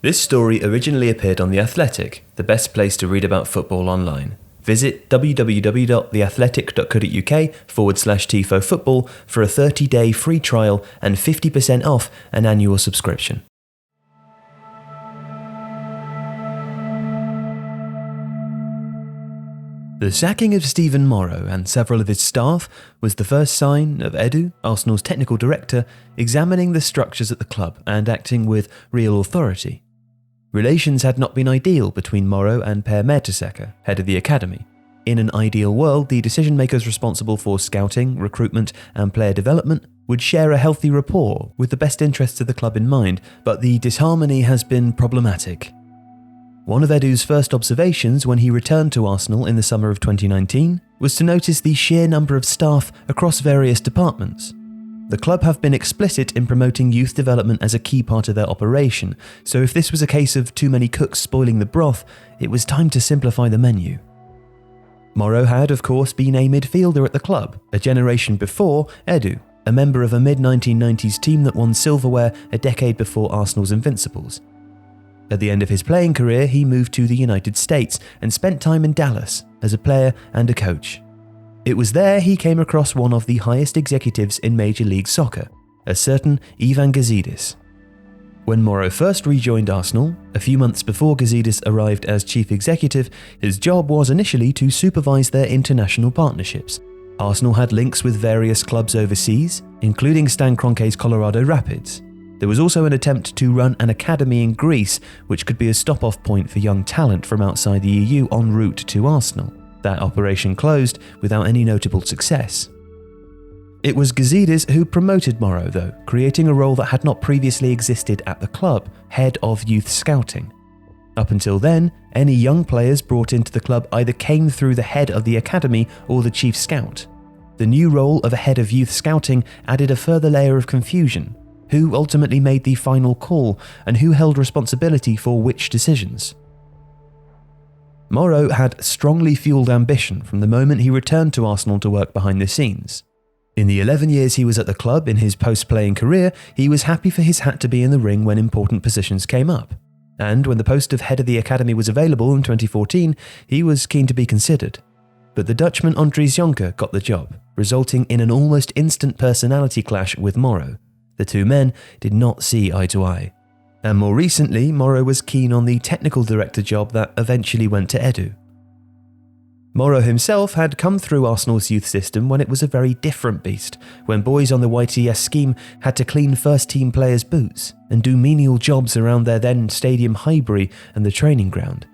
This story originally appeared on The Athletic, the best place to read about football online. Visit www.theathletic.co.uk/Tifo Football for a 30-day free trial and 50% off an annual subscription. The sacking of Steven Morrow and several of his staff was the first sign of Edu, Arsenal's technical director, examining the structures at the club and acting with real authority. Relations had not been ideal between Morrow and Per Mertesacker, head of the academy. In an ideal world, the decision-makers responsible for scouting, recruitment and player development would share a healthy rapport with the best interests of the club in mind, but the disharmony has been problematic. One of Edu's first observations when he returned to Arsenal in the summer of 2019 was to notice the sheer number of staff across various departments. The club have been explicit in promoting youth development as a key part of their operation, so if this was a case of too many cooks spoiling the broth, it was time to simplify the menu. Morrow had, of course, been a midfielder at the club, a generation before Edu, a member of a mid-1990s team that won silverware a decade before Arsenal's Invincibles. At the end of his playing career, he moved to the United States and spent time in Dallas as a player and a coach. It was there he came across one of the highest executives in Major League Soccer, a certain Ivan Gazidis. When Morrow first rejoined Arsenal, a few months before Gazidis arrived as chief executive, his job was initially to supervise their international partnerships. Arsenal had links with various clubs overseas, including Stan Kroenke's Colorado Rapids. There was also an attempt to run an academy in Greece, which could be a stop-off point for young talent from outside the EU en route to Arsenal. That operation closed without any notable success. It was Gazidis who promoted Morrow, though, creating a role that had not previously existed at the club, head of youth scouting. Up until then, any young players brought into the club either came through the head of the academy or the chief scout. The new role of a head of youth scouting added a further layer of confusion. Who ultimately made the final call, and who held responsibility for which decisions? Morrow had strongly fueled ambition from the moment he returned to Arsenal to work behind the scenes. In the 11 years he was at the club in his post-playing career, he was happy for his hat to be in the ring when important positions came up. And when the post of head of the academy was available in 2014, he was keen to be considered. But the Dutchman Andries Jonker got the job, resulting in an almost instant personality clash with Morrow. The two men did not see eye to eye. And more recently, Morrow was keen on the technical director job that eventually went to Edu. Morrow himself had come through Arsenal's youth system when it was a very different beast, when boys on the YTS scheme had to clean first-team players' boots and do menial jobs around their then Stadium Highbury and the training ground.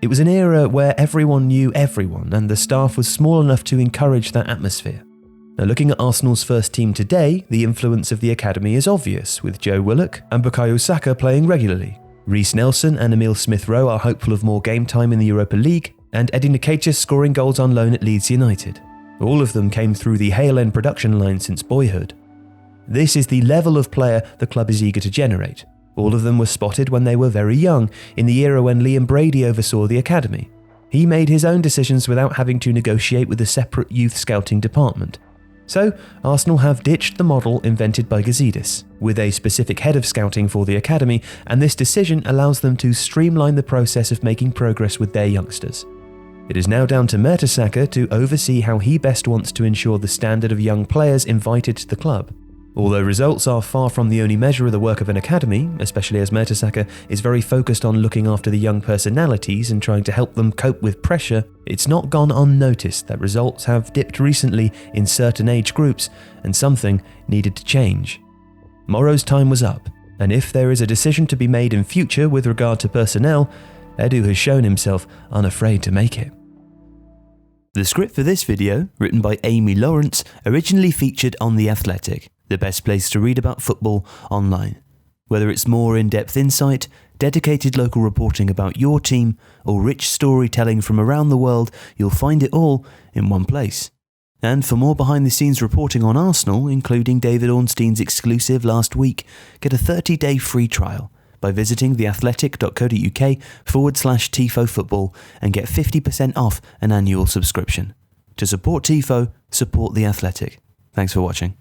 It was an era where everyone knew everyone and the staff was small enough to encourage that atmosphere. Now, looking at Arsenal's first team today, the influence of the academy is obvious, with Joe Willock and Bukayo Saka playing regularly. Reece Nelson and Emile Smith-Rowe are hopeful of more game time in the Europa League, and Eddie Nketiah scoring goals on loan at Leeds United. All of them came through the Hale End production line since boyhood. This is the level of player the club is eager to generate. All of them were spotted when they were very young, in the era when Liam Brady oversaw the academy. He made his own decisions without having to negotiate with a separate youth scouting department. So, Arsenal have ditched the model invented by Gazidis, with a specific head of scouting for the academy, and this decision allows them to streamline the process of making progress with their youngsters. It is now down to Mertesacker to oversee how he best wants to ensure the standard of young players invited to the club. Although results are far from the only measure of the work of an academy, especially as Mertesacker is very focused on looking after the young personalities and trying to help them cope with pressure, it's not gone unnoticed that results have dipped recently in certain age groups and something needed to change. Morrow's time was up, and if there is a decision to be made in future with regard to personnel, Edu has shown himself unafraid to make it. The script for this video, written by Amy Lawrence, originally featured on The Athletic, the best place to read about football online. Whether it's more in-depth insight, dedicated local reporting about your team, or rich storytelling from around the world, you'll find it all in one place. And for more behind-the-scenes reporting on Arsenal, including David Ornstein's exclusive last week, get a 30-day free trial by visiting theathletic.co.uk/Tifo Football and get 50% off an annual subscription. To support Tifo, support The Athletic. Thanks for watching.